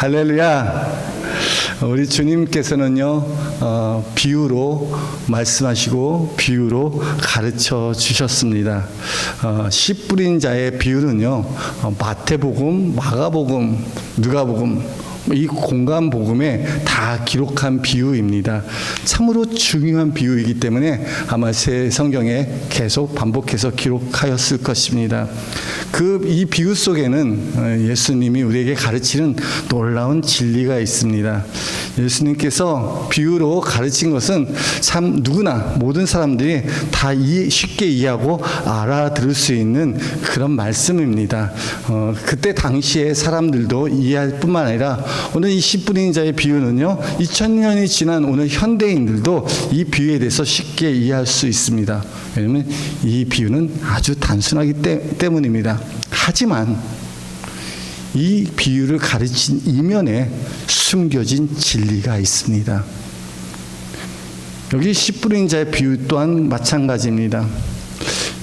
할렐루야. 우리 주님께서는요, 비유로 말씀하시고 비유로 가르쳐 주셨습니다. 씨 뿌린 자의 비유는요, 마태복음, 마가복음, 누가복음, 이 공간 복음에 다 기록한 비유입니다. 참으로 중요한 비유이기 때문에 아마 새 성경에 계속 반복해서 기록하였을 것입니다. 이 비유 속에는 예수님이 우리에게 가르치는 놀라운 진리가 있습니다. 예수님께서 비유로 가르친 것은 참 누구나 모든 사람들이 다 쉽게 이해하고 알아들을 수 있는 그런 말씀입니다. 그때 당시에 사람들도 이해할 뿐만 아니라 오늘 이 씨 뿌린 자의 비유는요, 2000년이 지난 오늘 현대인들도 이 비유에 대해서 쉽게 이해할 수 있습니다. 왜냐하면 이 비유는 아주 단순하기 때문입니다. 하지만 이 비유를 가르친 이면에 숨겨진 진리가 있습니다. 여기 씨 뿌린 자의 비유 또한 마찬가지입니다.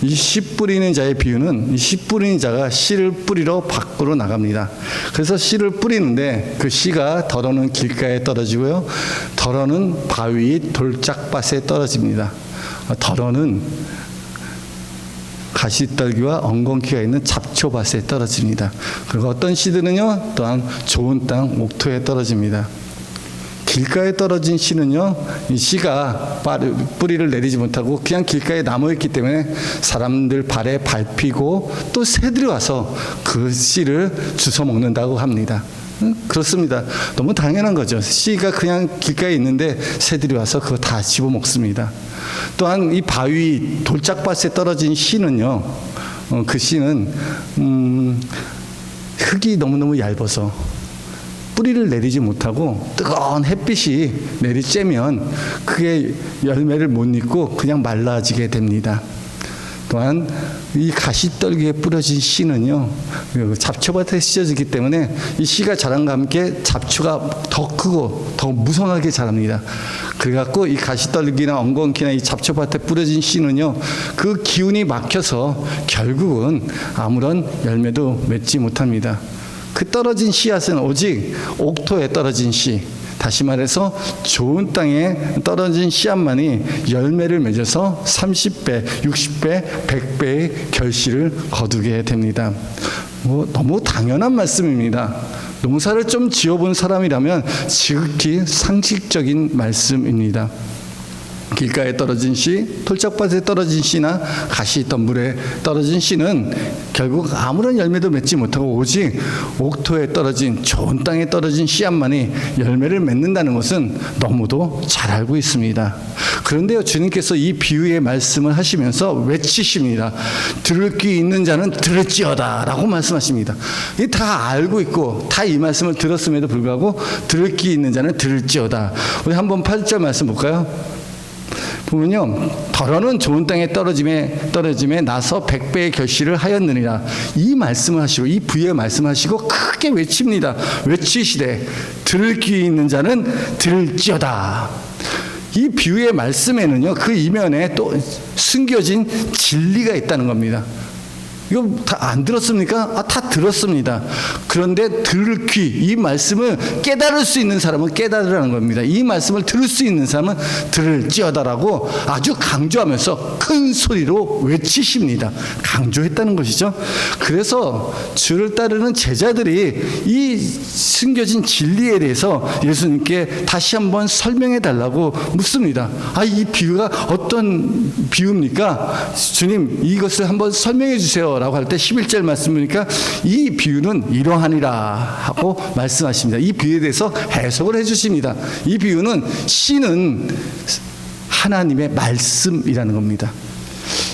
이 씨 뿌리는 자의 비유는 이 씨 뿌리는 자가 씨를 뿌리러 밖으로 나갑니다. 그래서 씨를 뿌리는데 그 씨가 더러는 길가에 떨어지고요, 더러는 바위 돌짝밭에 떨어집니다. 더러는 가시떨기와 엉겅퀴가 있는 잡초밭에 떨어집니다. 그리고 어떤 씨들은요, 또한 좋은 땅 옥토에 떨어집니다. 길가에 떨어진 씨는요, 이 씨가 뿌리를 내리지 못하고 그냥 길가에 남아있기 때문에 사람들 발에 밟히고 또 새들이 와서 그 씨를 주워 먹는다고 합니다. 그렇습니다. 너무 당연한 거죠. 씨가 그냥 길가에 있는데 새들이 와서 그거 다 집어 먹습니다. 또한 이 바위 돌짝밭에 떨어진 씨는요, 그 씨는 흙이 너무너무 얇아서 뿌리를 내리지 못하고 뜨거운 햇빛이 내리쬐면 그게 열매를 못 잇고 그냥 말라지게 됩니다. 또한 이 가시떨기에 뿌려진 씨는요, 잡초밭에 씌어지기 때문에 이 씨가 자란과 함께 잡초가 더 크고 더 무성하게 자랍니다. 그래갖고 이 가시떨기나 엉겅퀴나 이 잡초밭에 뿌려진 씨는요, 그 기운이 막혀서 결국은 아무런 열매도 맺지 못합니다. 그 떨어진 씨앗은 오직 옥토에 떨어진 씨, 다시 말해서 좋은 땅에 떨어진 씨앗만이 열매를 맺어서 30배, 60배, 100배의 결실을 거두게 됩니다. 너무 당연한 말씀입니다. 농사를 좀 지어본 사람이라면 지극히 상식적인 말씀입니다. 길가에 떨어진 씨, 돌짝밭에 떨어진 씨나 가시 있던 물에 떨어진 씨는 결국 아무런 열매도 맺지 못하고 오직 옥토에 떨어진 좋은 땅에 떨어진 씨앗만이 열매를 맺는다는 것은 너무도 잘 알고 있습니다. 그런데요, 주님께서 이 비유의 말씀을 하시면서 외치십니다. 들을 귀 있는 자는 들을지어다 라고 말씀하십니다. 이 다 알고 있고 다 이 말씀을 들었음에도 불구하고 들을 귀 있는 자는 들을지어다. 우리 한번 8절 말씀 볼까요? 보면요, 더러는 좋은 땅에 떨어짐에 나서 100배의 결실을 하였느니라. 이 말씀을 하시고 이 부의 말씀을 하시고 크게 외칩니다. 외치시되 들을 귀 있는 자는 들을지어다. 이 비유의 말씀에는요, 그 이면에 또 숨겨진 진리가 있다는 겁니다. 이거 다 안 들었습니까? 다 들었습니다. 그런데 들을 귀, 이 말씀을 깨달을 수 있는 사람은 깨달으라는 겁니다. 이 말씀을 들을 수 있는 사람은 들을지어다라고 아주 강조하면서 큰 소리로 외치십니다. 강조했다는 것이죠. 그래서 주를 따르는 제자들이 이 숨겨진 진리에 대해서 예수님께 다시 한번 설명해 달라고 묻습니다. 이 비유가 어떤 비유입니까? 주님, 이것을 한번 설명해 주세요 라고 할 때 11절 말씀 보니까 이 비유는 이러하니라 하고 말씀하십니다. 이 비유에 대해서 해석을 해주십니다. 이 비유는 씨는 하나님의 말씀이라는 겁니다.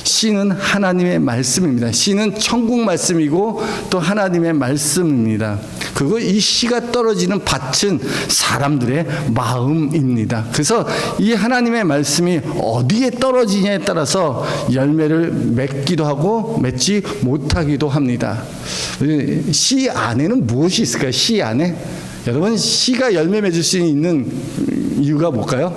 씨는 하나님의 말씀입니다. 씨는 천국 말씀이고 또 하나님의 말씀입니다. 그리고 이 씨가 떨어지는 밭은 사람들의 마음입니다. 그래서 이 하나님의 말씀이 어디에 떨어지냐에 따라서 열매를 맺기도 하고 맺지 못하기도 합니다. 씨 안에는 무엇이 있을까요? 씨 안에? 여러분, 씨가 열매 맺을 수 있는 이유가 뭘까요?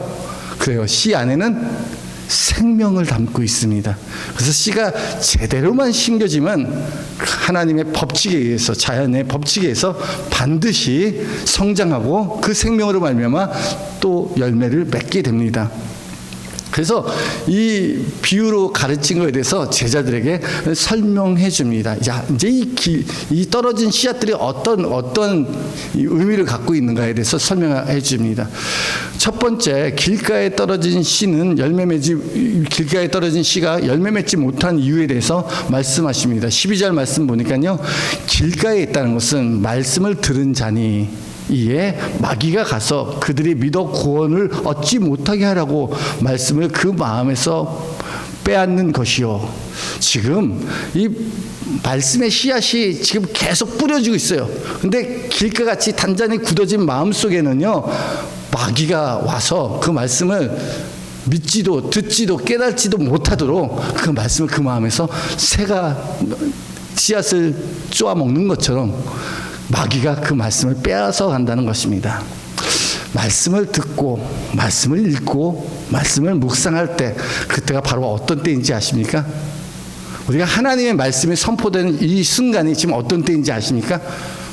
그래요. 씨 안에는 생명을 담고 있습니다. 그래서 씨가 제대로만 심겨지면 하나님의 법칙에 의해서, 자연의 법칙에 의해서 반드시 성장하고 그 생명으로 말미암아 또 열매를 맺게 됩니다. 그래서 이 비유로 가르친 것에 대해서 제자들에게 설명해 줍니다. 이제 이 떨어진 씨앗들이 어떤 의미를 갖고 있는가에 대해서 설명해 줍니다. 첫 번째, 길가에 떨어진 씨가 열매 맺지 못한 이유에 대해서 말씀하십니다. 12절 말씀 보니까요, 길가에 있다는 것은 말씀을 들은 자니 이에 마귀가 가서 그들이 믿어 구원을 얻지 못하게 하라고 말씀을 그 마음에서 빼앗는 것이요. 지금 이 말씀의 씨앗이 지금 계속 뿌려지고 있어요. 근데 길가같이 단단히 굳어진 마음 속에는요, 마귀가 와서 그 말씀을 믿지도 듣지도 깨닫지도 못하도록 그 말씀을 그 마음에서 새가 씨앗을 쪼아먹는 것처럼 마귀가 그 말씀을 빼앗아 간다는 것입니다. 말씀을 듣고 말씀을 읽고 말씀을 묵상할 때, 그때가 바로 어떤 때인지 아십니까? 우리가 하나님의 말씀이 선포되는 이 순간이 지금 어떤 때인지 아십니까?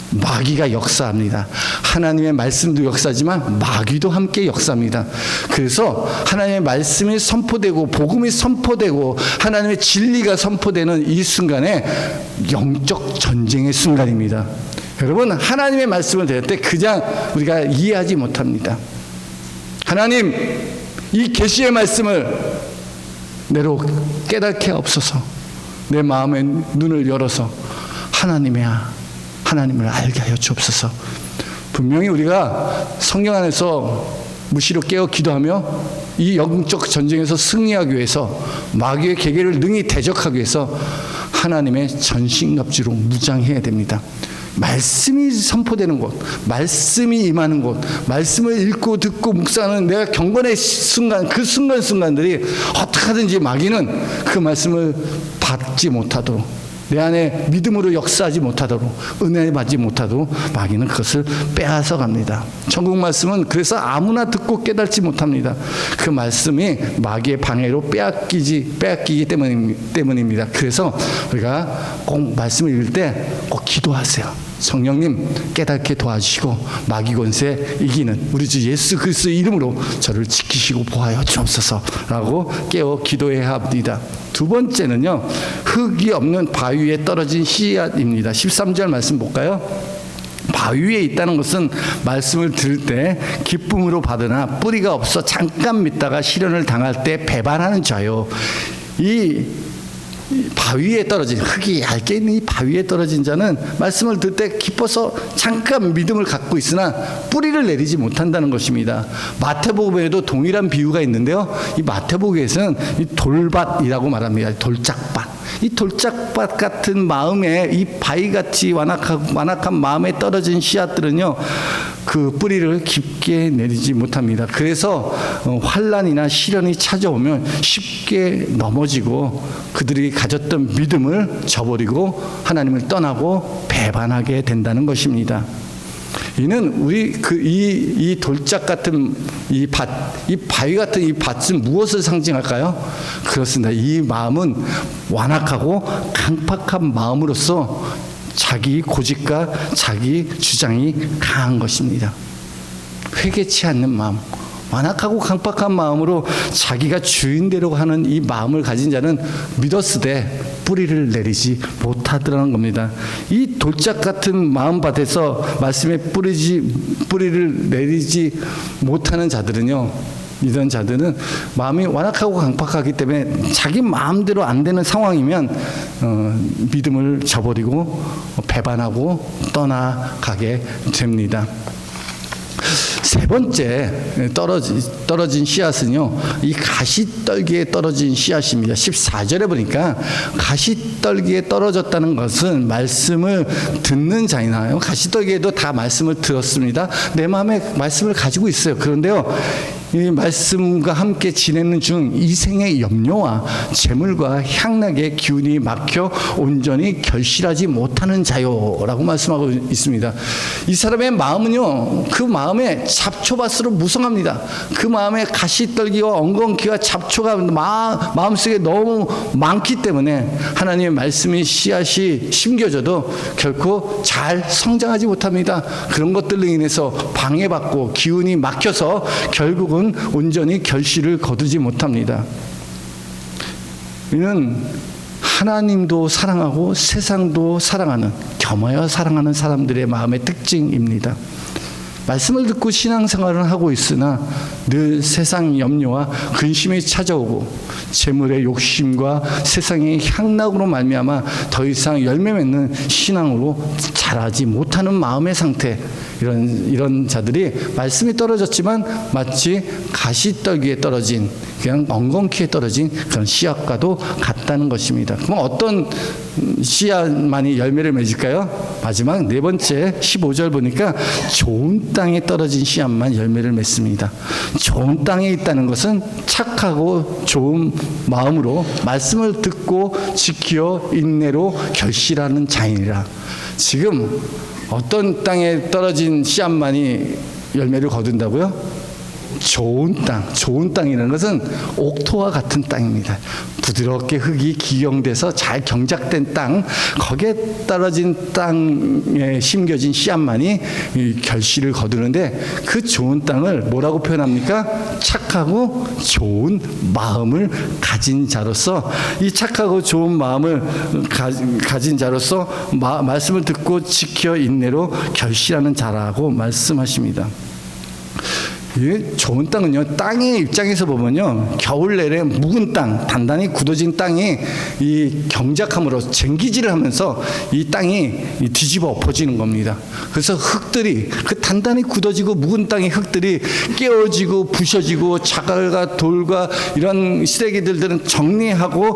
마귀가 역사합니다. 하나님의 말씀도 역사지만 마귀도 함께 역사합니다. 그래서 하나님의 말씀이 선포되고 복음이 선포되고 하나님의 진리가 선포되는 이 순간에 영적 전쟁의 순간입니다. 여러분, 하나님의 말씀을 들을 때 그냥 우리가 이해하지 못합니다. 하나님, 이 계시의 말씀을 내로 깨닫게 없어서 내 마음의 눈을 열어서 하나님을 알게 하여 주옵소서. 분명히 우리가 성령 안에서 무시로 깨어 기도하며 이 영적 전쟁에서 승리하기 위해서, 마귀의 계계를 능히 대적하기 위해서 하나님의 전신갑주로 무장해야 됩니다. 말씀이 선포되는 곳, 말씀이 임하는 곳, 말씀을 읽고 듣고 묵상하는 내가 경건의 순간, 그 순간순간들이 어떻게 하든지 마귀는 그 말씀을 받지 못하도록, 내 안에 믿음으로 역사하지 못하도록, 은혜 받지 못하도록 마귀는 그것을 빼앗아 갑니다. 천국 말씀은 그래서 아무나 듣고 깨닫지 못합니다. 그 말씀이 마귀의 방해로 빼앗기기 때문입니다. 그래서 우리가 꼭 말씀을 읽을 때 꼭 기도하세요. 성령님, 깨닫게 도와주시고 마귀 권세 이기는 우리 주 예수 그리스도의 이름으로 저를 지키시고 보하여 주옵소서라고 깨어 기도해야 합니다. 두 번째는요, 흙이 없는 바위 위에 떨어진 씨앗입니다. 13절 말씀 볼까요? 바위 위에 있다는 것은 말씀을 들을 때 기쁨으로 받으나 뿌리가 없어 잠깐 믿다가 시련을 당할 때 배반하는 자요. 이 바위에 떨어진, 흙이 얇게 있는 이 바위에 떨어진 자는 말씀을 들을 때 기뻐서 잠깐 믿음을 갖고 있으나 뿌리를 내리지 못한다는 것입니다. 마태복음에도 동일한 비유가 있는데요, 이 마태복음에서는 이 돌밭이라고 말합니다. 돌짝밭. 이 돌짝밭 같은 마음에, 이 바위같이 완악한 마음에 떨어진 씨앗들은요, 그 뿌리를 깊게 내리지 못합니다. 그래서 환난이나 시련이 찾아오면 쉽게 넘어지고 그들이 가졌던 믿음을 저버리고 하나님을 떠나고 배반하게 된다는 것입니다. 이는 우리 이 돌짝 같은 이 바위 같은 이 밭은 무엇을 상징할까요? 그렇습니다. 이 마음은 완악하고 강팍한 마음으로서 자기 고집과 자기 주장이 강한 것입니다. 회개치 않는 마음, 완악하고 강팍한 마음으로 자기가 주인되려고 하는 이 마음을 가진 자는 믿었으되 뿌리를 내리지 못하더라는 겁니다. 이 돌짝 같은 마음밭에서 말씀에 뿌리를 내리지 못하는 자들은요, 이런 자들은 마음이 완악하고 강팍하기 때문에 자기 마음대로 안 되는 상황이면 믿음을 저버리고 배반하고 떠나가게 됩니다. 세 번째 떨어진 씨앗은요, 이 가시떨기에 떨어진 씨앗입니다. 14절에 보니까 가시떨기에 떨어졌다는 것은 말씀을 듣는 자이나요. 가시떨기에도 다 말씀을 들었습니다. 내 마음에 말씀을 가지고 있어요. 그런데요, 이 말씀과 함께 지내는 중 이생의 염려와 재물과 향락의 기운이 막혀 온전히 결실하지 못하는 자요라고 말씀하고 있습니다. 이 사람의 마음은요, 그 마음에 잡초밭으로 무성합니다. 그 마음에 가시떨기와 엉겅퀴와 잡초가 마음속에 너무 많기 때문에 하나님의 말씀이 씨앗이 심겨져도 결코 잘 성장하지 못합니다. 그런 것들로 인해서 방해받고 기운이 막혀서 결국은 온전히 결실을 거두지 못합니다. 이는 하나님도 사랑하고 세상도 사랑하는, 겸하여 사랑하는 사람들의 마음의 특징입니다. 말씀을 듣고 신앙생활을 하고 있으나 늘 세상 염려와 근심이 찾아오고 재물의 욕심과 세상의 향락으로 말미암아 더 이상 열매 맺는 신앙으로 자라지 못하는 마음의 상태, 이런 자들이 말씀이 떨어졌지만 마치 가시떨기에 떨어진, 그냥 엉겅퀴에 떨어진 그런 씨앗과도 같다는 것입니다. 그럼 어떤 씨앗만이 열매를 맺을까요? 마지막 네 번째 15절 보니까 좋은 땅에 떨어진 씨앗만 열매를 맺습니다. 좋은 땅에 있다는 것은 착하고 좋은 마음으로 말씀을 듣고 지켜 인내로 결실하는 자이니라. 지금 어떤 땅에 떨어진 씨앗만이 열매를 거둔다고요? 좋은 땅, 좋은 땅이라는 것은 옥토와 같은 땅입니다. 부드럽게 흙이 기경돼서 잘 경작된 땅, 거기에 떨어진 땅에 심겨진 씨앗만이 결실을 거두는데, 그 좋은 땅을 뭐라고 표현합니까? 착하고 좋은 마음을 가진 자로서, 이 착하고 좋은 마음을 가진 자로서 말씀을 듣고 지켜 인내로 결실하는 자라고 말씀하십니다. 이 좋은 땅은요, 땅의 입장에서 보면요, 겨울 내내 묵은 땅, 단단히 굳어진 땅이 이 경작함으로 쟁기질을 하면서 이 땅이 뒤집어 엎어지는 겁니다. 그래서 흙들이, 그 단단히 굳어지고 묵은 땅의 흙들이 깨어지고 부셔지고 자갈과 돌과 이런 쓰레기들은 정리하고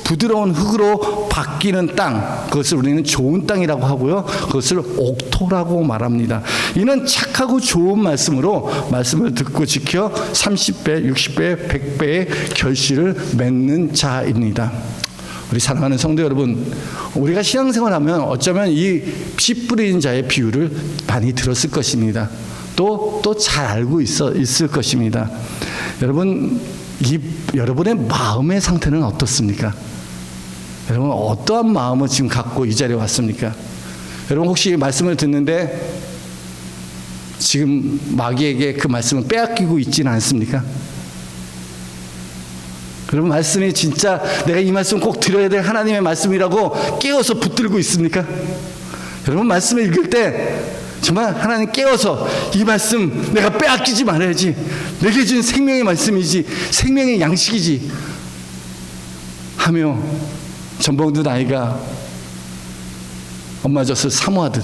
부드러운 흙으로 바뀌는 땅, 그것을 우리는 좋은 땅이라고 하고요, 그것을 옥토라고 말합니다. 이는 착하고 좋은 말씀으로 말씀을 듣고 지켜 30배, 60배, 100배의 결실을 맺는 자입니다. 우리 사랑하는 성도 여러분, 우리가 신앙생활하면 어쩌면 이 씨 뿌리는 자의 비유를 많이 들었을 것입니다. 또 잘 알고 있을 것입니다. 여러분, 여러분의 마음의 상태는 어떻습니까? 여러분, 어떠한 마음을 지금 갖고 이 자리에 왔습니까? 여러분, 혹시 말씀을 듣는데 지금 마귀에게 그 말씀을 빼앗기고 있지는 않습니까? 그럼 말씀이 진짜 내가 이 말씀 꼭 들어야 될 하나님의 말씀이라고 깨어서 붙들고 있습니까? 여러분, 말씀을 읽을 때 정말 하나님 깨어서 이 말씀 내가 빼앗기지 말아야지, 내게 준 생명의 말씀이지, 생명의 양식이지 하며 전봉든 아이가 엄마 젖을 사모하듯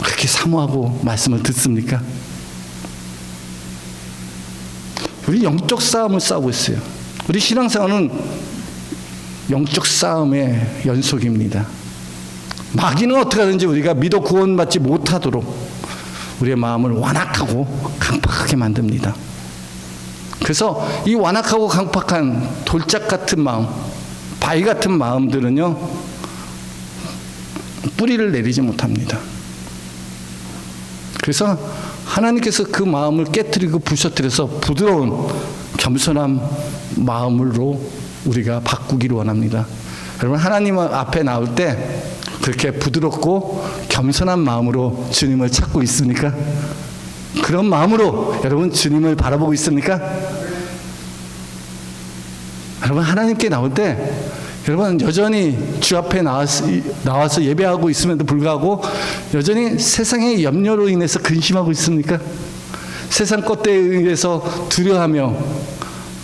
그렇게 사모하고 말씀을 듣습니까? 우리 영적 싸움을 싸우고 있어요. 우리 신앙생활은 영적 싸움의 연속입니다. 마귀는 어떻게 하든지 우리가 믿어 구원받지 못하도록 우리의 마음을 완악하고 강팍하게 만듭니다. 그래서 이 완악하고 강팍한 돌짝 같은 마음, 바위 같은 마음들은요, 뿌리를 내리지 못합니다. 그래서 하나님께서 그 마음을 깨트리고 부셔뜨려서 부드러운 겸손한 마음으로 우리가 바꾸기를 원합니다. 여러분, 하나님 앞에 나올 때 그렇게 부드럽고 겸손한 마음으로 주님을 찾고 있습니까? 그런 마음으로 여러분 주님을 바라보고 있습니까? 여러분, 하나님께 나올 때 여러분 여전히 주 앞에 나와서 예배하고 있음에도 불구하고 여전히 세상의 염려로 인해서 근심하고 있습니까? 세상 것들에 의해서 두려워하며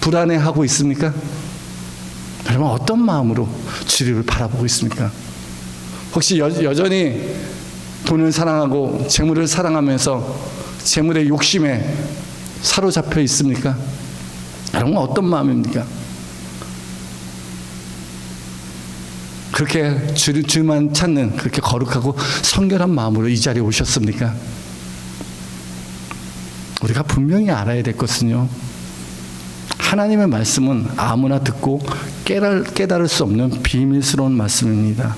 불안해하고 있습니까? 여러분, 어떤 마음으로 주님을 바라보고 있습니까? 혹시 여전히 돈을 사랑하고 재물을 사랑하면서 재물의 욕심에 사로잡혀 있습니까? 여러분, 어떤 마음입니까? 그렇게 주만 찾는 그렇게 거룩하고 성결한 마음으로 이 자리에 오셨습니까? 우리가 분명히 알아야 될 것은요, 하나님의 말씀은 아무나 듣고 깨달을 수 없는 비밀스러운 말씀입니다.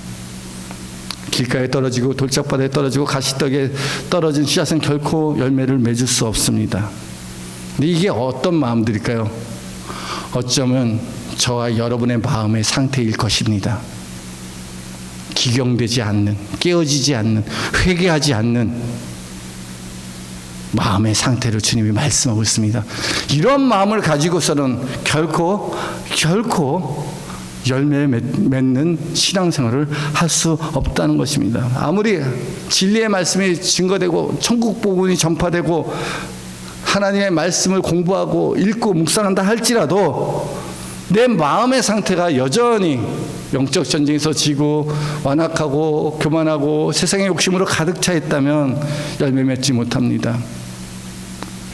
길가에 떨어지고 돌짝바다에 떨어지고 가시떡에 떨어진 씨앗은 결코 열매를 맺을 수 없습니다. 근데 이게 어떤 마음들일까요? 어쩌면 저와 여러분의 마음의 상태일 것입니다. 기경되지 않는, 깨어지지 않는, 회개하지 않는 마음의 상태를 주님이 말씀하고 있습니다. 이런 마음을 가지고서는 결코 열매 맺는 신앙생활을 할 수 없다는 것입니다. 아무리 진리의 말씀이 증거되고 천국 복음이 전파되고 하나님의 말씀을 공부하고 읽고 묵상한다 할지라도 내 마음의 상태가 여전히 영적 전쟁에서 지고 완악하고 교만하고 세상의 욕심으로 가득 차 있다면 열매 맺지 못합니다.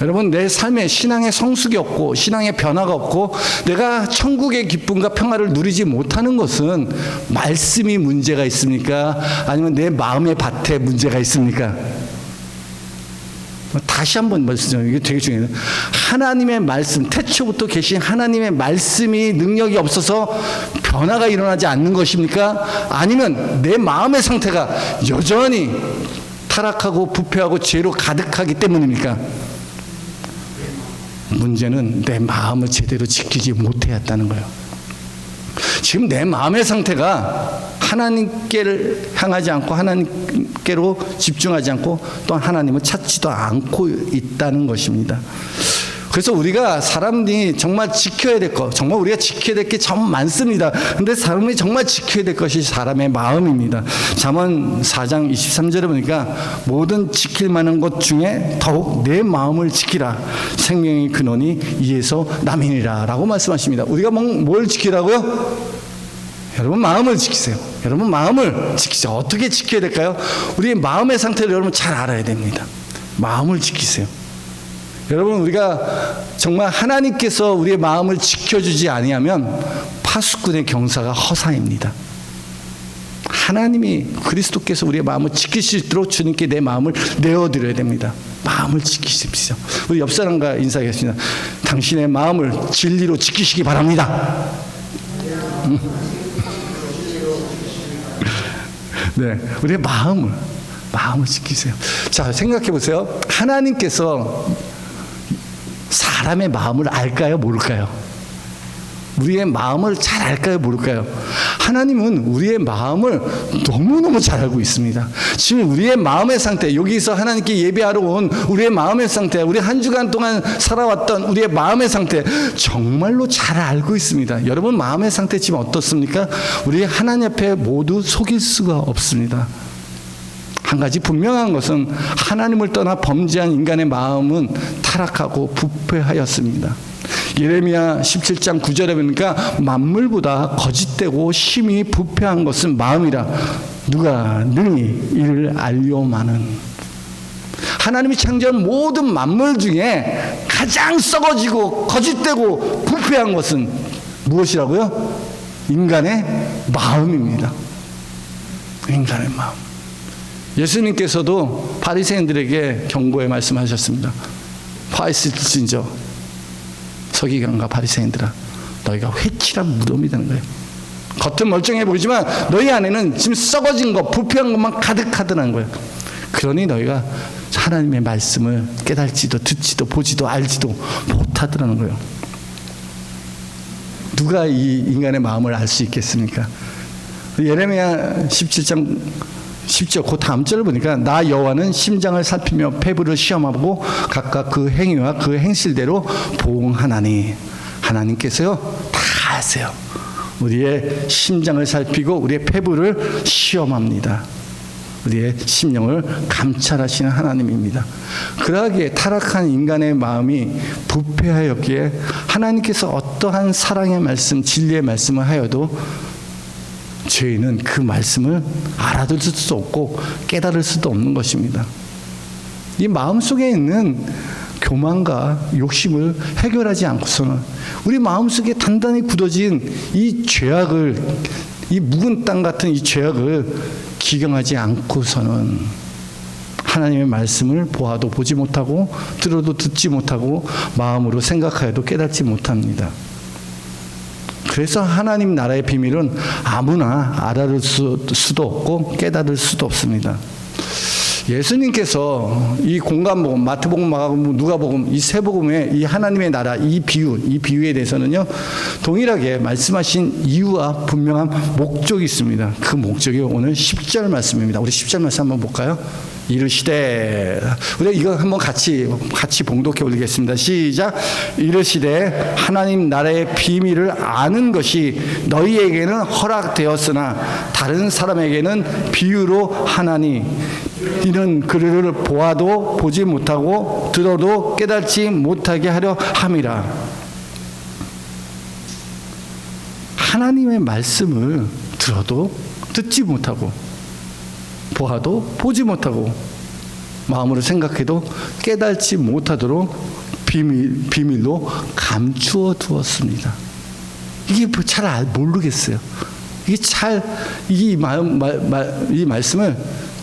여러분, 내 삶에 신앙의 성숙이 없고 신앙의 변화가 없고 내가 천국의 기쁨과 평화를 누리지 못하는 것은 말씀이 문제가 있습니까? 아니면 내 마음의 밭에 문제가 있습니까? 다시 한번 말씀드려요. 이게 되게 중요해요. 하나님의 말씀, 태초부터 계신 하나님의 말씀이 능력이 없어서 변화가 일어나지 않는 것입니까? 아니면 내 마음의 상태가 여전히 타락하고 부패하고 죄로 가득하기 때문입니까? 문제는 내 마음을 제대로 지키지 못했다는 거예요. 지금 내 마음의 상태가 하나님께를 향하지 않고 하나님께로 집중하지 않고 또한 하나님을 찾지도 않고 있다는 것입니다. 그래서 우리가 사람들이 정말 지켜야 될 것, 정말 우리가 지켜야 될 게 참 많습니다. 근데 사람이 정말 지켜야 될 것이 사람의 마음입니다. 잠언 4장 23절에 보니까 모든 지킬 만한 것 중에 더욱 내 마음을 지키라. 생명의 근원이 이에서 남이니라 라고 말씀하십니다. 우리가 뭘 지키라고요? 여러분, 마음을 지키세요. 여러분, 마음을 지키세요. 어떻게 지켜야 될까요? 우리의 마음의 상태를 여러분 잘 알아야 됩니다. 마음을 지키세요. 여러분, 우리가 정말 하나님께서 우리의 마음을 지켜주지 아니하면 파수꾼의 경사가 허사입니다. 하나님이 그리스도께서 우리의 마음을 지킬 수 있도록 주님께 내 마음을 내어드려야 됩니다. 마음을 지키십시오. 우리 옆 사람과 인사하겠습니다. 당신의 마음을 진리로 지키시기 바랍니다. 네, 우리의 마음을 지키세요. 자, 생각해 보세요. 하나님께서 사람의 마음을 알까요, 모를까요? 우리의 마음을 잘 알까요, 모를까요? 하나님은 우리의 마음을 너무너무 잘 알고 있습니다. 지금 우리의 마음의 상태, 여기서 하나님께 예배하러 온 우리의 마음의 상태, 우리 한 주간 동안 살아왔던 우리의 마음의 상태 정말로 잘 알고 있습니다. 여러분, 마음의 상태 지금 어떻습니까? 우리 하나님 앞에 모두 속일 수가 없습니다. 한 가지 분명한 것은 하나님을 떠나 범죄한 인간의 마음은 타락하고 부패하였습니다. 예레미야 17장 9절에 보니까 만물보다 거짓되고 심히 부패한 것은 마음이라 누가 능히 이를 알려마는. 하나님이 창조한 모든 만물 중에 가장 썩어지고 거짓되고 부패한 것은 무엇이라고요? 인간의 마음입니다. 인간의 마음. 예수님께서도 바리새인들에게 경고의 말씀하셨습니다. 파리새인저, 서기관과 바리새인들아, 너희가 회칠한 무덤이 되는 거예요. 겉은 멀쩡해 보이지만 너희 안에는 지금 썩어진 것, 부패한 것만 가득하더라는 거예요. 그러니 너희가 하나님의 말씀을 깨달지도 듣지도 보지도 알지도 못하더라는 거예요. 누가 이 인간의 마음을 알 수 있겠습니까? 예레미야 17장 10절 그 다음 절을 보니까 나 여호와는 심장을 살피며 폐부를 시험하고 각각 그 행위와 그 행실대로 보응하나니. 하나님께서요 다 아세요. 우리의 심장을 살피고 우리의 폐부를 시험합니다. 우리의 심령을 감찰하시는 하나님입니다. 그러하기에 타락한 인간의 마음이 부패하였기에 하나님께서 어떠한 사랑의 말씀, 진리의 말씀을 하여도 죄인은 그 말씀을 알아들을 수도 없고 깨달을 수도 없는 것입니다. 이 마음속에 있는 교만과 욕심을 해결하지 않고서는 우리 마음속에 단단히 굳어진 이 죄악을, 이 묵은 땅 같은 이 죄악을 기경하지 않고서는 하나님의 말씀을 보아도 보지 못하고 들어도 듣지 못하고 마음으로 생각하여도 깨닫지 못합니다. 그래서 하나님 나라의 비밀은 아무나 알아들 수도 없고 깨달을 수도 없습니다. 예수님께서 이 공간복음, 마태복음, 마가복음, 누가복음 이 세 복음의 이 하나님의 나라 이 비유에 대해서는요 동일하게 말씀하신 이유와 분명한 목적이 있습니다. 그 목적이 오늘 10절 말씀입니다. 우리 10절 말씀 한번 볼까요? 이르시되, 우리가 이거 한번 같이 봉독해 올리겠습니다. 시작. 이르시되 하나님 나라의 비밀을 아는 것이 너희에게는 허락되었으나 다른 사람에게는 비유로 하나니 이는 그를 보아도 보지 못하고 들어도 깨닫지 못하게 하려 함이라. 하나님의 말씀을 들어도 듣지 못하고 보아도 보지 못하고 마음으로 생각해도 깨닫지 못하도록 비밀로 감추어 두었습니다. 이게 잘 모르겠어요. 이 말씀을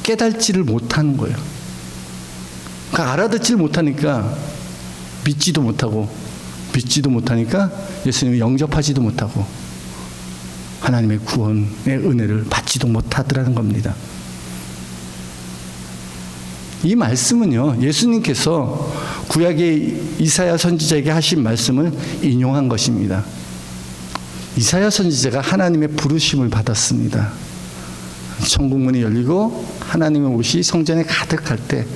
깨닫지를 못하는 거예요. 그러니까 알아듣지를 못하니까 믿지도 못하니까 예수님을 영접하지도 못하고 하나님의 구원의 은혜를 받지도 못하더라는 겁니다. 이 말씀은요, 예수님께서 구약의 이사야 선지자에게 하신 말씀을 인용한 것입니다. 이사야 선지자가 하나님의 부르심을 받았습니다. 천국문이 열리고 하나님의 옷이 성전에 가득할 때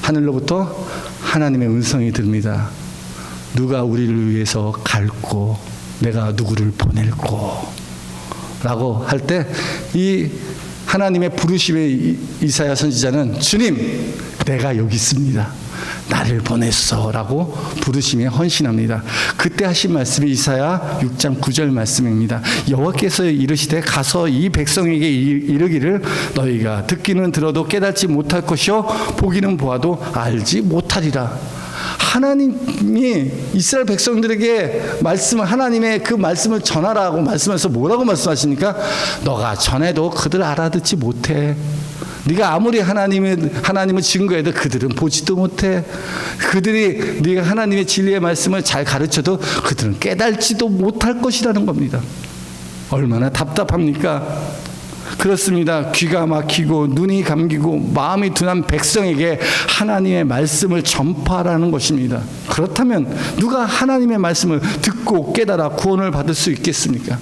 하늘로부터 하나님의 음성이 들립니다. 누가 우리를 위해서 갈고 내가 누구를 보낼고 라고 할 때 이 하나님의 부르심의 이사야 선지자는 주님 내가 여기 있습니다. 나를 보냈어 라고 부르심에 헌신합니다. 그때 하신 말씀이 이사야 6장 9절 말씀입니다. 여호와께서 이르시되 가서 이 백성에게 이르기를 너희가 듣기는 들어도 깨닫지 못할 것이요 보기는 보아도 알지 못하리라. 하나님이 이스라엘 백성들에게 하나님의 그 말씀을 전하라고 말씀해서 뭐라고 말씀하십니까? 너가 전해도 그들 알아듣지 못해. 네가 아무리 하나님을 증거해도 그들은 보지도 못해. 그들이 네가 하나님의 진리의 말씀을 잘 가르쳐도 그들은 깨달지도 못할 것이라는 겁니다. 얼마나 답답합니까? 그렇습니다. 귀가 막히고 눈이 감기고 마음이 둔한 백성에게 하나님의 말씀을 전파하라는 것입니다. 그렇다면 누가 하나님의 말씀을 듣고 깨달아 구원을 받을 수 있겠습니까?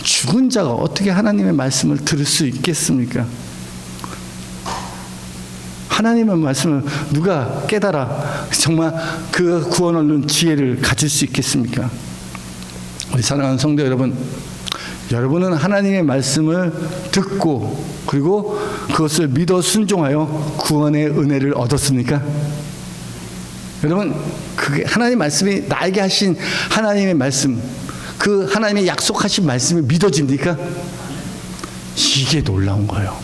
죽은 자가 어떻게 하나님의 말씀을 들을 수 있겠습니까? 하나님의 말씀을 누가 깨달아 정말 그 구원을 얻는 지혜를 가질 수 있겠습니까? 우리 사랑하는 성도 여러분, 여러분은 하나님의 말씀을 듣고 그리고 그것을 믿어 순종하여 구원의 은혜를 얻었습니까? 여러분, 그게 하나님의 말씀이 나에게 하신 하나님의 말씀, 그 하나님의 약속하신 말씀이 믿어집니까? 이게 놀라운 거예요.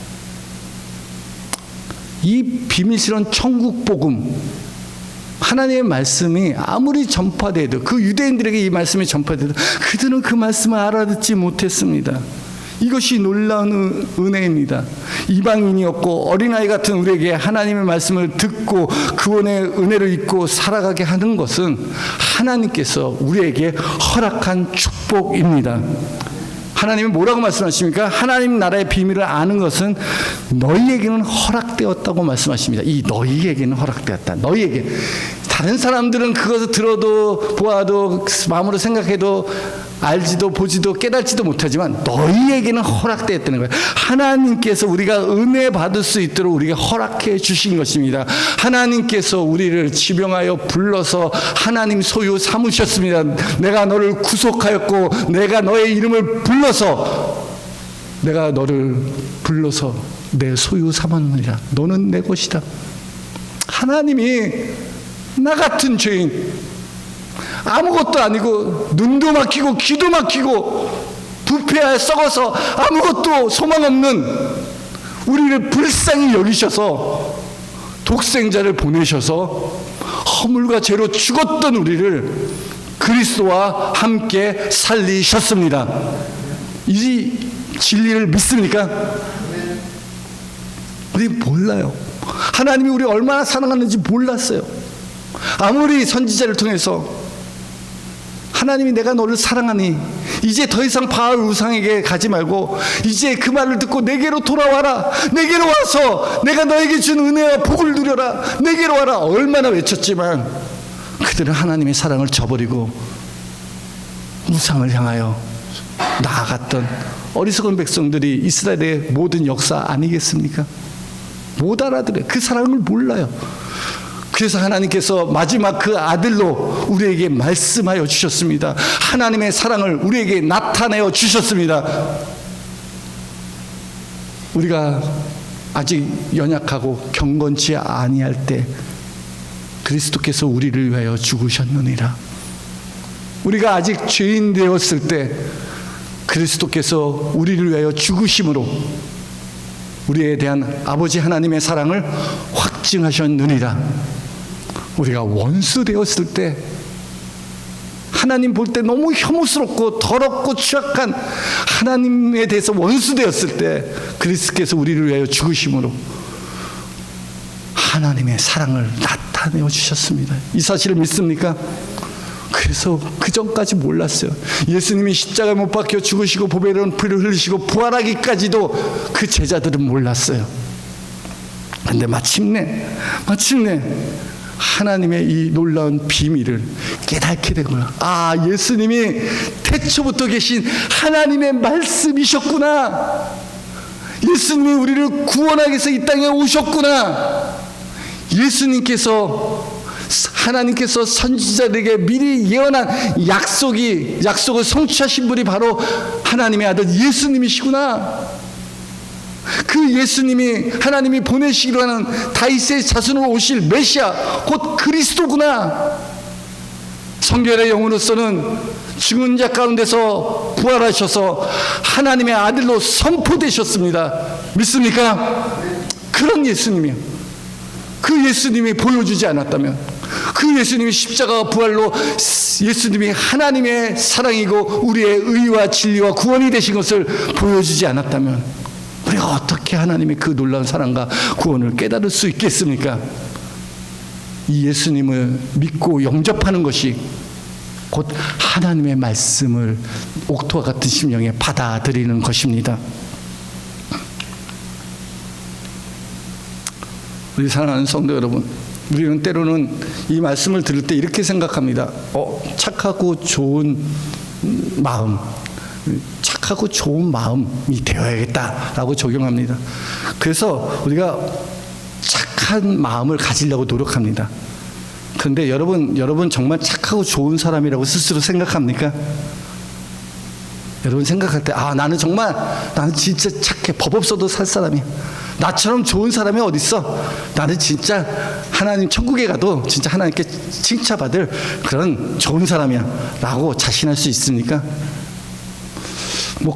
이 비밀스러운 천국 복음, 하나님의 말씀이 아무리 전파돼도 그 유대인들에게 이 말씀이 전파돼도 그들은 그 말씀을 알아듣지 못했습니다. 이것이 놀라운 은혜입니다. 이방인이었고 어린아이 같은 우리에게 하나님의 말씀을 듣고 구원의 은혜를 입고 살아가게 하는 것은 하나님께서 우리에게 허락한 축복입니다. 하나님은 뭐라고 말씀하십니까? 하나님 나라의 비밀을 아는 것은 너희에게는 허락되었다고 말씀하십니다. 이 너희에게는 허락되었다. 너희에게. 다른 사람들은 그것을 들어도 보아도 마음으로 생각해도 알지도 보지도 깨닫지도 못하지만 너희에게는 허락되었다는 거예요. 하나님께서 우리가 은혜 받을 수 있도록 우리가 허락해 주신 것입니다. 하나님께서 우리를 지명하여 불러서 하나님 소유 삼으셨습니다. 내가 너를 구속하였고 내가 너의 이름을 불러서 내 소유 삼았느니라. 너는 내 것이다. 하나님이 나 같은 죄인, 아무것도 아니고 눈도 막히고 귀도 막히고 부패하여 썩어서 아무것도 소망 없는 우리를 불쌍히 여기셔서 독생자를 보내셔서 허물과 죄로 죽었던 우리를 그리스도와 함께 살리셨습니다. 이 진리를 믿습니까? 우리 몰라요. 하나님이 우리 얼마나 사랑하는지 몰랐어요. 아무리 선지자를 통해서 하나님이 내가 너를 사랑하니 이제 더 이상 바알 우상에게 가지 말고 이제 그 말을 듣고 내게로 돌아와라. 내게로 와서 내가 너에게 준 은혜와 복을 누려라. 내게로 와라. 얼마나 외쳤지만 그들은 하나님의 사랑을 저버리고 우상을 향하여 나아갔던 어리석은 백성들이 이스라엘의 모든 역사 아니겠습니까? 못 알아들어요. 그 사랑을 몰라요. 그래서 하나님께서 마지막 그 아들로 우리에게 말씀하여 주셨습니다. 하나님의 사랑을 우리에게 나타내어 주셨습니다. 우리가 아직 연약하고 경건치 아니할 때 그리스도께서 우리를 위하여 죽으셨느니라. 우리가 아직 죄인 되었을 때 그리스도께서 우리를 위하여 죽으심으로 우리에 대한 아버지 하나님의 사랑을 확증하셨느니라. 우리가 원수 되었을 때 하나님 볼 때 너무 혐오스럽고 더럽고 추악한 하나님에 대해서 원수 되었을 때 그리스도께서 우리를 위하여 죽으심으로 하나님의 사랑을 나타내어 주셨습니다. 이 사실을 믿습니까? 그래서 그 전까지 몰랐어요. 예수님이 십자가에 못 박혀 죽으시고 보배로운 피를 흘리시고 부활하기까지도 그 제자들은 몰랐어요. 그런데 마침내 하나님의 이 놀라운 비밀을 깨닫게 된 거야. 아, 예수님이 태초부터 계신 하나님의 말씀이셨구나. 예수님이 우리를 구원하기 위해서 이 땅에 오셨구나. 하나님께서 선지자들에게 미리 예언한 약속을 성취하신 분이 바로 하나님의 아들 예수님이시구나. 그 예수님이 하나님이 보내시기로 하는 다윗의 자손으로 오실 메시아 곧 그리스도구나. 성결의 영으로서는 죽은 자 가운데서 부활하셔서 하나님의 아들로 선포되셨습니다. 믿습니까? 그런 예수님이요. 그 예수님이 보여주지 않았다면, 그 예수님이 십자가와 부활로 예수님이 하나님의 사랑이고 우리의 의와 진리와 구원이 되신 것을 보여주지 않았다면 우리가 어떻게 하나님의 그 놀라운 사랑과 구원을 깨달을 수 있겠습니까? 이 예수님을 믿고 영접하는 것이 곧 하나님의 말씀을 옥토와 같은 심령에 받아들이는 것입니다. 우리 사랑하는 성도 여러분, 우리는 때로는 이 말씀을 들을 때 이렇게 생각합니다. 착하고 좋은 마음이 되어야겠다라고 적용합니다. 그래서 우리가 착한 마음을 가지려고 노력합니다. 그런데 여러분 정말 착하고 좋은 사람이라고 스스로 생각합니까? 여러분 생각할 때 나는 진짜 착해. 법 없어도 살 사람이야. 나처럼 좋은 사람이 어딨어? 나는 진짜 하나님 천국에 가도 진짜 하나님께 칭찬받을 그런 좋은 사람이야 라고 자신할 수 있습니까?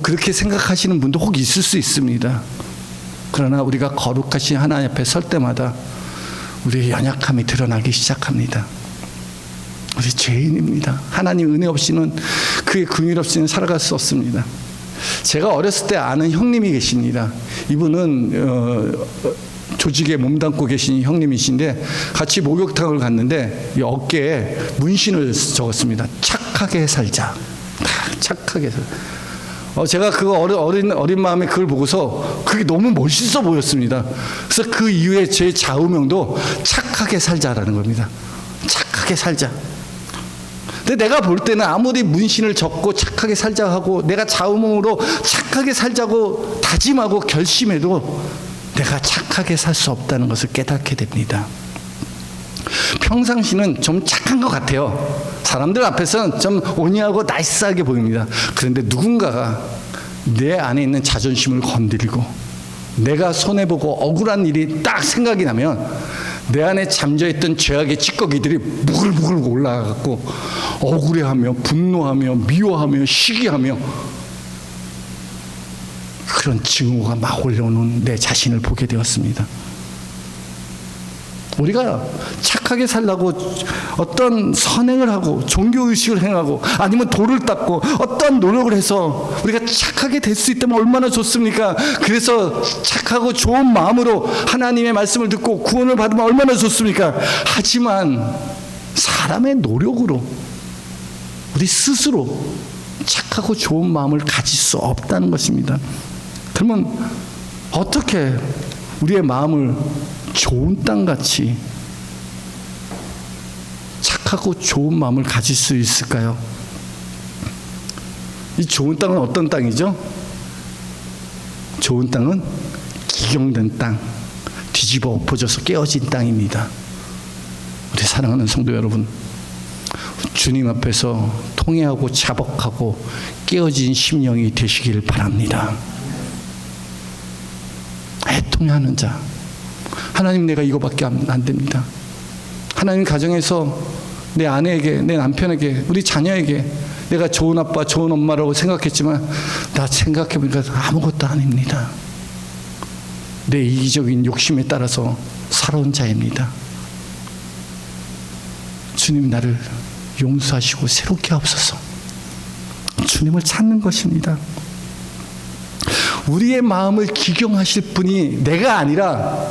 그렇게 생각하시는 분도 혹 있을 수 있습니다. 그러나 우리가 거룩하신 하나님 앞에 설 때마다 우리의 연약함이 드러나기 시작합니다. 우리 죄인입니다. 하나님 은혜 없이는, 그의 긍휼 없이는 살아갈 수 없습니다. 제가 어렸을 때 아는 형님이 계십니다. 이분은 조직에 몸담고 계신 형님이신데 같이 목욕탕을 갔는데 이 어깨에 문신을 적었습니다. 착하게 살자. 착하게 살자. 제가 그거 어린 마음에 그걸 보고서 그게 너무 멋있어 보였습니다. 그래서 그 이후에 제 좌우명도 착하게 살자라는 겁니다. 착하게 살자. 근데 내가 볼 때는 아무리 문신을 적고 착하게 살자 하고 내가 좌우명으로 착하게 살자고 다짐하고 결심해도 내가 착하게 살 수 없다는 것을 깨닫게 됩니다. 평상시는 좀 착한 것 같아요. 사람들 앞에서는 좀 온유하고 나이스하게 보입니다. 그런데 누군가가 내 안에 있는 자존심을 건드리고 내가 손해보고 억울한 일이 딱 생각이 나면 내 안에 잠재있던 죄악의 찌꺼기들이 무글무글 올라가고 억울해하며 분노하며 미워하며 시기하며 그런 증오가 막 올라오는 내 자신을 보게 되었습니다. 우리가 착하게 살라고 어떤 선행을 하고 종교의식을 행하고 아니면 돌을 닦고 어떤 노력을 해서 우리가 착하게 될 수 있다면 얼마나 좋습니까? 그래서 착하고 좋은 마음으로 하나님의 말씀을 듣고 구원을 받으면 얼마나 좋습니까? 하지만 사람의 노력으로 우리 스스로 착하고 좋은 마음을 가질 수 없다는 것입니다. 그러면 어떻게 우리의 마음을 좋은 땅같이 착하고 좋은 마음을 가질 수 있을까요? 이 좋은 땅은 어떤 땅이죠? 좋은 땅은 기경된 땅, 뒤집어 엎어져서 깨어진 땅입니다. 우리 사랑하는 성도 여러분, 주님 앞에서 통회하고 자복하고 깨어진 심령이 되시길 바랍니다. 애통해하는 자, 하나님 내가 이거밖에 안 됩니다. 하나님 가정에서 내 아내에게, 내 남편에게, 우리 자녀에게 내가 좋은 아빠, 좋은 엄마라고 생각했지만 나 생각해보니까 아무것도 아닙니다. 내 이기적인 욕심에 따라서 살아온 자입니다. 주님 나를 용서하시고 새롭게 하옵소서. 주님을 찾는 것입니다. 우리의 마음을 기경하실 분이 내가 아니라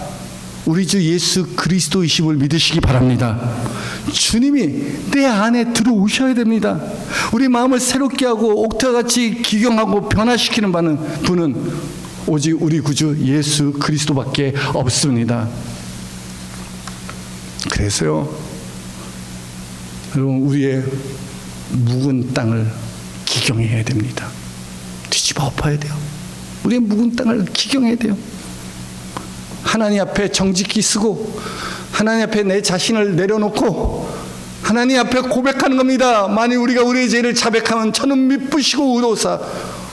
우리 주 예수 그리스도이심을 믿으시기 바랍니다. 주님이 내 안에 들어오셔야 됩니다. 우리 마음을 새롭게 하고 옥타같이 기경하고 변화시키는 분은 오직 우리 구주 예수 그리스도밖에 없습니다. 그래서요, 여러분, 우리의 묵은 땅을 기경해야 됩니다. 뒤집어 엎어야 돼요. 우리의 묵은 땅을 기경해야 돼요. 하나님 앞에 정직히 쓰고 하나님 앞에 내 자신을 내려놓고 하나님 앞에 고백하는 겁니다. 만일 우리가 우리의 죄를 자백하면 저는 미쁘시고 의로사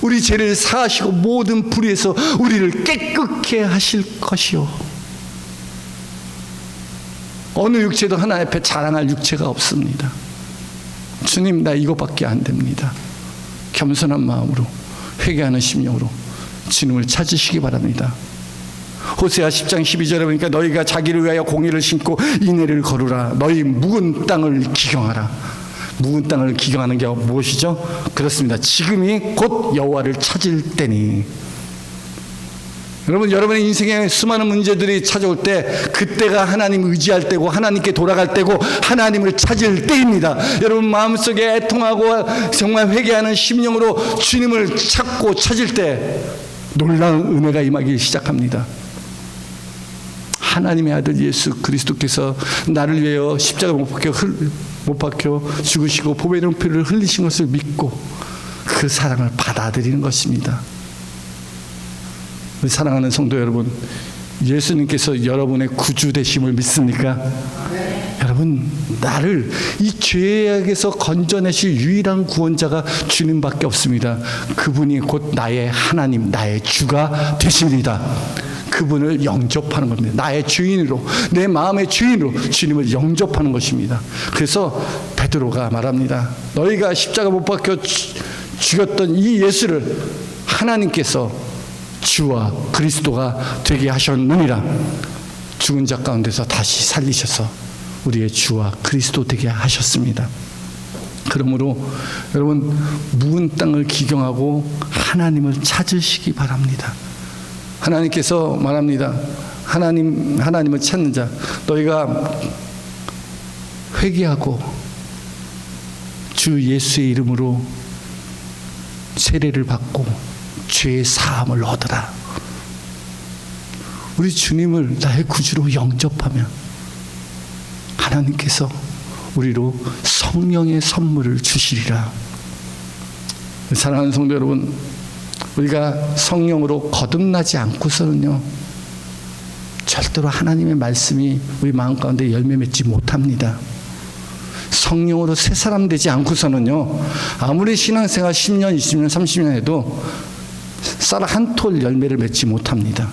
우리 죄를 사하시고 모든 불의에서 우리를 깨끗게 하실 것이요. 어느 육체도 하나님 앞에 자랑할 육체가 없습니다. 주님 나 이거밖에 안 됩니다. 겸손한 마음으로 회개하는 심령으로 주님을 찾으시기 바랍니다. 호세아 10장 12절에 보니까 너희가 자기를 위하여 공의를 심고 인애를 거루라. 너희 묵은 땅을 기경하라. 묵은 땅을 기경하는 게 무엇이죠? 그렇습니다. 지금이 곧 여호와를 찾을 때니. 여러분, 여러분의 인생에 수많은 문제들이 찾아올 때 그때가 하나님 의지할 때고 하나님께 돌아갈 때고 하나님을 찾을 때입니다. 여러분 마음속에 애통하고 정말 회개하는 심령으로 주님을 찾고 찾을 때 놀라운 은혜가 임하기 시작합니다. 하나님의 아들 예수 그리스도께서 나를 위하여 십자가 못 박혀 죽으시고 보배의 피를 흘리신 것을 믿고 그 사랑을 받아들이는 것입니다. 우리 사랑하는 성도 여러분, 예수님께서 여러분의 구주 되심을 믿습니까? 네. 여러분, 나를 이 죄악에서 건져내실 유일한 구원자가 주님밖에 없습니다. 그분이 곧 나의 하나님, 나의 주가 되십니다. 그분을 영접하는 겁니다. 나의 주인으로, 내 마음의 주인으로 주님을 영접하는 것입니다. 그래서 베드로가 말합니다. 너희가 십자가 못 박혀 죽였던 이 예수를 하나님께서 주와 그리스도가 되게 하셨느니라. 죽은 자 가운데서 다시 살리셔서 우리의 주와 그리스도 되게 하셨습니다. 그러므로 여러분 묵은 땅을 기경하고 하나님을 찾으시기 바랍니다. 하나님께서 말합니다. 하나님을 찾는 자, 너희가 회개하고 주 예수의 이름으로 세례를 받고 죄의 사함을 얻으라. 우리 주님을 나의 구주로 영접하면 하나님께서 우리로 성령의 선물을 주시리라. 사랑하는 성도 여러분, 우리가 성령으로 거듭나지 않고서는요 절대로 하나님의 말씀이 우리 마음 가운데 열매 맺지 못합니다. 성령으로 새 사람 되지 않고서는요 아무리 신앙생활 10년, 20년, 30년 해도 쌀 한 톨 열매를 맺지 못합니다.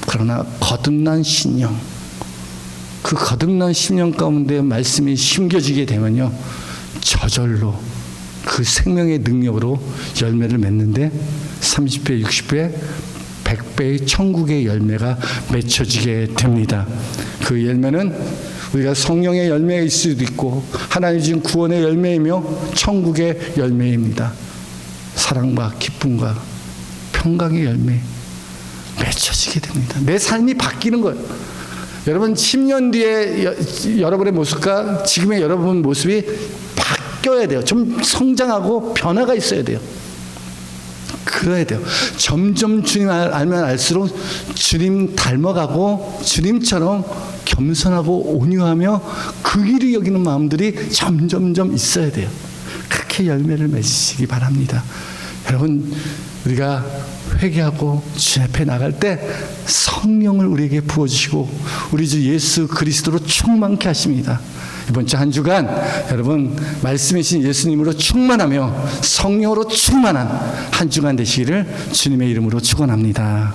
그러나 거듭난 신령, 그 거듭난 심령 가운데 말씀이 심겨지게 되면요 저절로 그 생명의 능력으로 열매를 맺는데 30배, 60배, 100배의 천국의 열매가 맺혀지게 됩니다. 그 열매는 우리가 성령의 열매일 수도 있고 하나님 주신 구원의 열매이며 천국의 열매입니다. 사랑과 기쁨과 평강의 열매 맺혀지게 됩니다. 내 삶이 바뀌는 거예요. 여러분 10년 뒤에 여러분의 모습과 지금의 여러분 모습이 바뀌어야 돼요. 좀 성장하고 변화가 있어야 돼요. 그래야 돼요. 점점 주님 알면 알수록 주님 닮아가고 주님처럼 겸손하고 온유하며 그 일을 여기는 마음들이 점점점 있어야 돼요. 그렇게 열매를 맺으시기 바랍니다. 여러분 우리가 회개하고 주님 앞에 나갈 때 성령을 우리에게 부어주시고 우리 주 예수 그리스도로 충만케 하십니다. 이번 주 한 주간 여러분 말씀이신 예수님으로 충만하며 성령으로 충만한 한 주간 되시기를 주님의 이름으로 축원합니다.